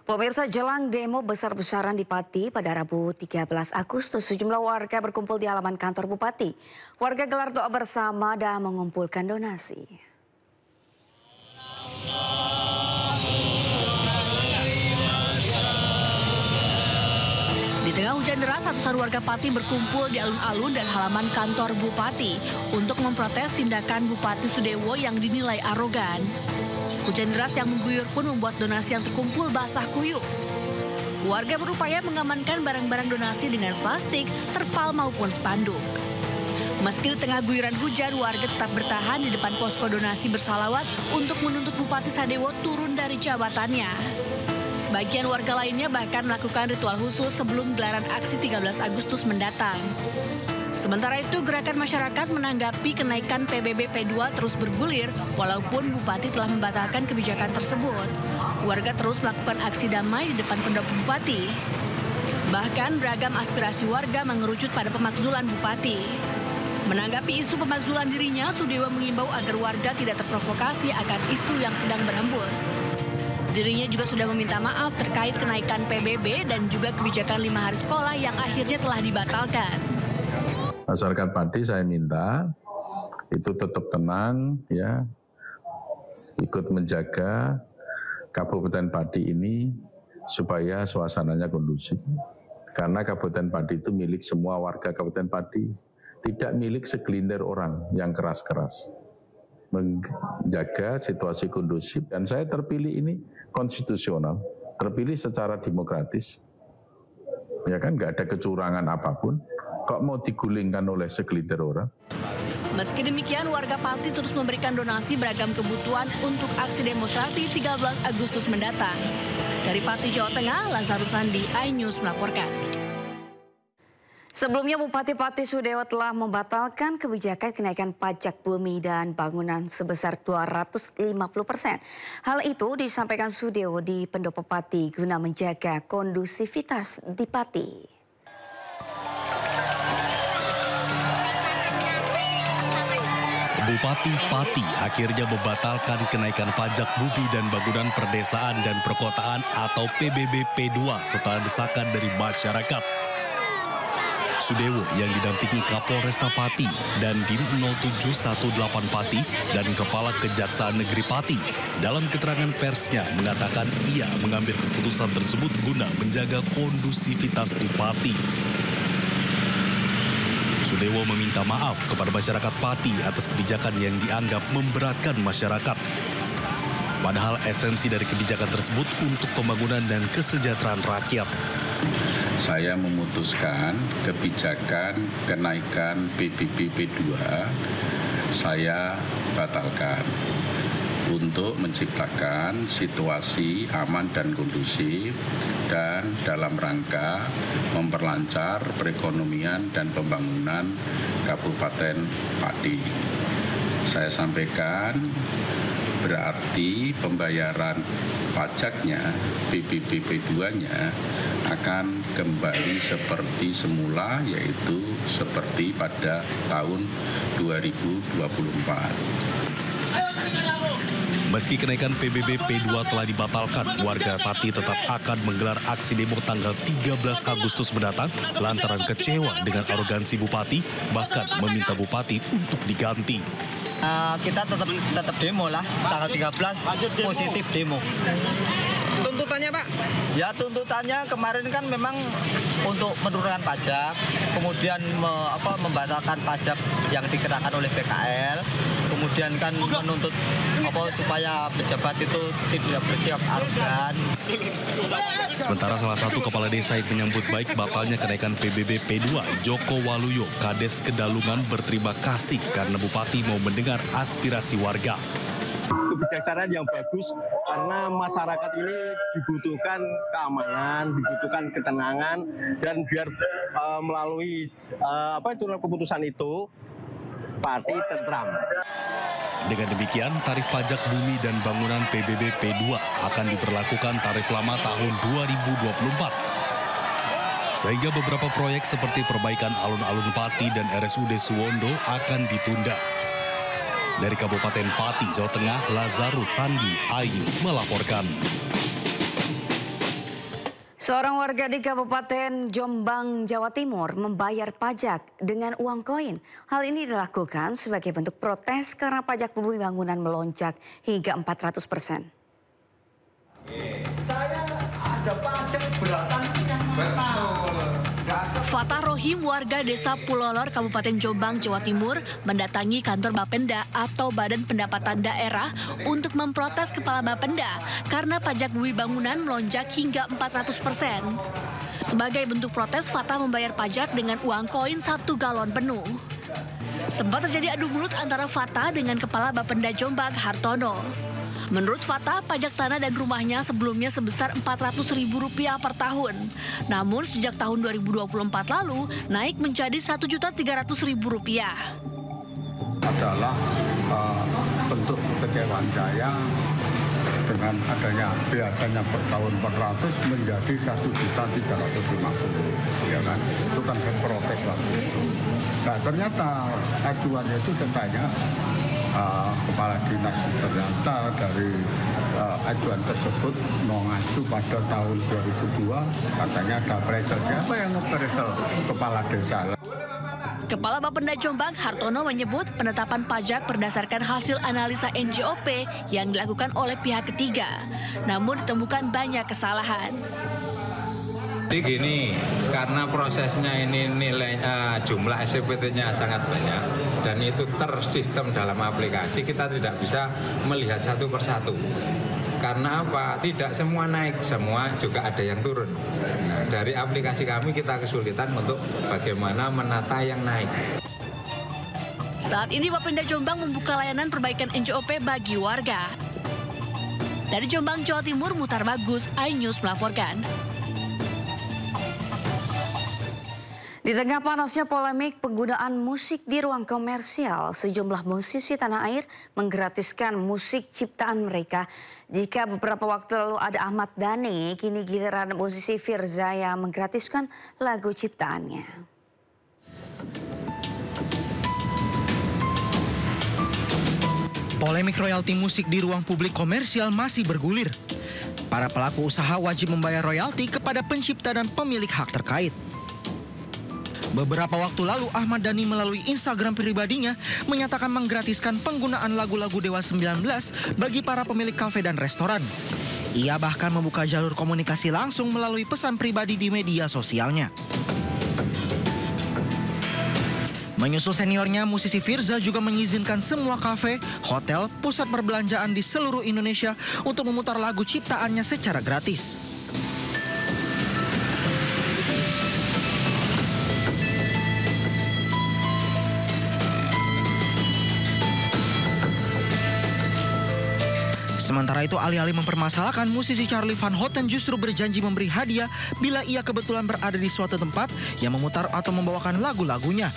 Pemirsa, jelang demo besar-besaran di Pati pada Rabu 13 Agustus, sejumlah warga berkumpul di halaman kantor Bupati. Warga gelar doa bersama dan mengumpulkan donasi. Di tengah hujan deras, ratusan warga Pati berkumpul di alun-alun dan halaman kantor Bupati untuk memprotes tindakan Bupati Sudewo yang dinilai arogan. Hujan deras yang mengguyur pun membuat donasi yang terkumpul basah kuyup. Warga berupaya mengamankan barang-barang donasi dengan plastik, terpal maupun spanduk. Meski di tengah guyuran hujan, warga tetap bertahan di depan posko donasi bersalawat untuk menuntut Bupati Sudewo turun dari jabatannya. Sebagian warga lainnya bahkan melakukan ritual khusus sebelum gelaran aksi 13 Agustus mendatang. Sementara itu, gerakan masyarakat menanggapi kenaikan PBB P2 terus bergulir walaupun Bupati telah membatalkan kebijakan tersebut. Warga terus melakukan aksi damai di depan pendopo Bupati. Bahkan beragam aspirasi warga mengerucut pada pemakzulan Bupati. Menanggapi isu pemakzulan dirinya, Sudewo mengimbau agar warga tidak terprovokasi akan isu yang sedang berhembus. Dirinya juga sudah meminta maaf terkait kenaikan PBB dan juga kebijakan 5 hari sekolah yang akhirnya telah dibatalkan. Masyarakat Pati saya minta itu tetap tenang, ya, ikut menjaga Kabupaten Pati ini supaya suasananya kondusif. Karena Kabupaten Pati itu milik semua warga Kabupaten Pati, tidak milik segelintir orang yang keras-keras. Menjaga situasi kondusif, dan saya terpilih ini konstitusional, terpilih secara demokratis, ya kan, nggak ada kecurangan apapun. Kok mau digulingkan oleh segelintir orang? Meski demikian, warga Pati terus memberikan donasi beragam kebutuhan untuk aksi demonstrasi 13 Agustus mendatang. Dari Pati, Jawa Tengah, Lazarus Sandi, iNews melaporkan. Sebelumnya, Bupati Pati Sudewo telah membatalkan kebijakan kenaikan pajak bumi dan bangunan sebesar 250%. Hal itu disampaikan Sudewo di Pendopo Pati guna menjaga kondusivitas di Pati. Bupati Pati akhirnya membatalkan kenaikan pajak bumi dan bangunan perdesaan dan perkotaan atau PBB P2 setelah desakan dari masyarakat. Sudewo yang didampingi Kapolresta Pati dan Dim 0718 Pati dan Kepala Kejaksaan Negeri Pati dalam keterangan persnya mengatakan ia mengambil keputusan tersebut guna menjaga kondusivitas di Pati. Sudewo meminta maaf kepada masyarakat Pati atas kebijakan yang dianggap memberatkan masyarakat. Padahal esensi dari kebijakan tersebut untuk pembangunan dan kesejahteraan rakyat. Saya memutuskan kebijakan kenaikan PBB P2 saya batalkan untuk menciptakan situasi aman dan kondusif dan dalam rangka memperlancar perekonomian dan pembangunan Kabupaten Pati. Saya sampaikan berarti pembayaran pajaknya, PBB P2-nya akan kembali seperti semula, yaitu seperti pada tahun 2024. Meski kenaikan PBB P2 telah dibatalkan, warga Pati tetap akan menggelar aksi demo tanggal 13 Agustus mendatang lantaran kecewa dengan arogansi Bupati, bahkan meminta Bupati untuk diganti. Kita tetap demo lah, tanggal 13 positif demo. Tuntutannya, Pak? Ya, tuntutannya kemarin kan memang untuk menurunkan pajak, kemudian membatalkan pajak yang dikenakan oleh PKL, kemudian kan menuntut supaya pejabat itu tidak bersikap arogan. Sementara salah satu kepala desa yang menyambut baik batalnya kenaikan PBB P2, Joko Waluyo, Kades Kedalungan, berterima kasih karena Bupati mau mendengar aspirasi warga. Kebijaksanaan yang bagus karena masyarakat ini dibutuhkan keamanan, dibutuhkan ketenangan, dan biar melalui keputusan itu Pati tentram. Dengan demikian, tarif pajak bumi dan bangunan PBB P2 akan diberlakukan tarif lama tahun 2024. Sehingga beberapa proyek seperti perbaikan alun-alun Pati dan RSUD Suwondo akan ditunda. Dari Kabupaten Pati, Jawa Tengah, Lazarus Sandi, iNews melaporkan. Seorang warga di Kabupaten Jombang, Jawa Timur membayar pajak dengan uang koin. Hal ini dilakukan sebagai bentuk protes karena pajak bumi bangunan melonjak hingga 400%. Saya ada pajak beratan yang Fatah Rohim, warga desa Pulolor, Kabupaten Jombang, Jawa Timur, mendatangi kantor Bapenda atau Badan Pendapatan Daerah untuk memprotes kepala Bapenda karena pajak bumi bangunan melonjak hingga 400%. Sebagai bentuk protes, Fatah membayar pajak dengan uang koin 1 galon penuh. Sempat terjadi adu mulut antara Fatah dengan kepala Bapenda Jombang, Hartono. Menurut Fatah, pajak tanah dan rumahnya sebelumnya sebesar Rp400.000 per tahun. Namun sejak tahun 2024 lalu naik menjadi Rp1.300.000. Adalah bentuk kekecewaan saya dengan adanya biasanya per tahun 400 menjadi 1.350.000, ya kan? Itu kan saya protes waktu itu. Nah ternyata acuannya itu saya tanya kepala dinas, ternyata dari ajuan tersebut mengacu pada tahun 2002 katanya ada appraisal. Siapa yang appraisal? Kepala desa. Kepala Bapenda Jombang, Hartono, menyebut penetapan pajak berdasarkan hasil analisa NJOP yang dilakukan oleh pihak ketiga. Namun ditemukan banyak kesalahan. Jadi gini, karena prosesnya ini nilai jumlah SPT-nya sangat banyak dan itu tersistem dalam aplikasi, kita tidak bisa melihat satu persatu. Karena apa? Tidak semua naik, semua juga ada yang turun. Nah, dari aplikasi kami kita kesulitan untuk bagaimana menata yang naik. Saat ini Bapenda Jombang membuka layanan perbaikan NJOP bagi warga. Dari Jombang, Jawa Timur, Muhtar Bagus, iNews melaporkan. Di tengah panasnya polemik penggunaan musik di ruang komersial, sejumlah musisi tanah air menggratiskan musik ciptaan mereka. Jika beberapa waktu lalu ada Ahmad Dhani, kini giliran musisi Firza yang menggratiskan lagu ciptaannya. Polemik royalti musik di ruang publik komersial masih bergulir. Para pelaku usaha wajib membayar royalti kepada pencipta dan pemilik hak terkait. Beberapa waktu lalu, Ahmad Dhani melalui Instagram pribadinya menyatakan menggratiskan penggunaan lagu-lagu Dewa 19 bagi para pemilik kafe dan restoran. Ia bahkan membuka jalur komunikasi langsung melalui pesan pribadi di media sosialnya. Menyusul seniornya, musisi Firza juga mengizinkan semua kafe, hotel, pusat perbelanjaan di seluruh Indonesia untuk memutar lagu ciptaannya secara gratis. Sementara itu, alih-alih mempermasalahkan, musisi Charlie Van Houten justru berjanji memberi hadiah bila ia kebetulan berada di suatu tempat yang memutar atau membawakan lagu-lagunya.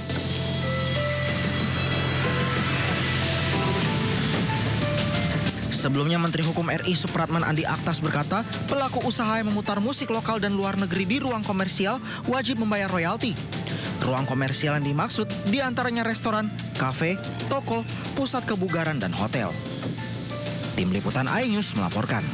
Sebelumnya, Menteri Hukum RI Supratman Andi Aktas berkata, pelaku usaha yang memutar musik lokal dan luar negeri di ruang komersial wajib membayar royalti. Ruang komersial yang dimaksud diantaranya restoran, kafe, toko, pusat kebugaran, dan hotel. Tim Liputan iNews melaporkan.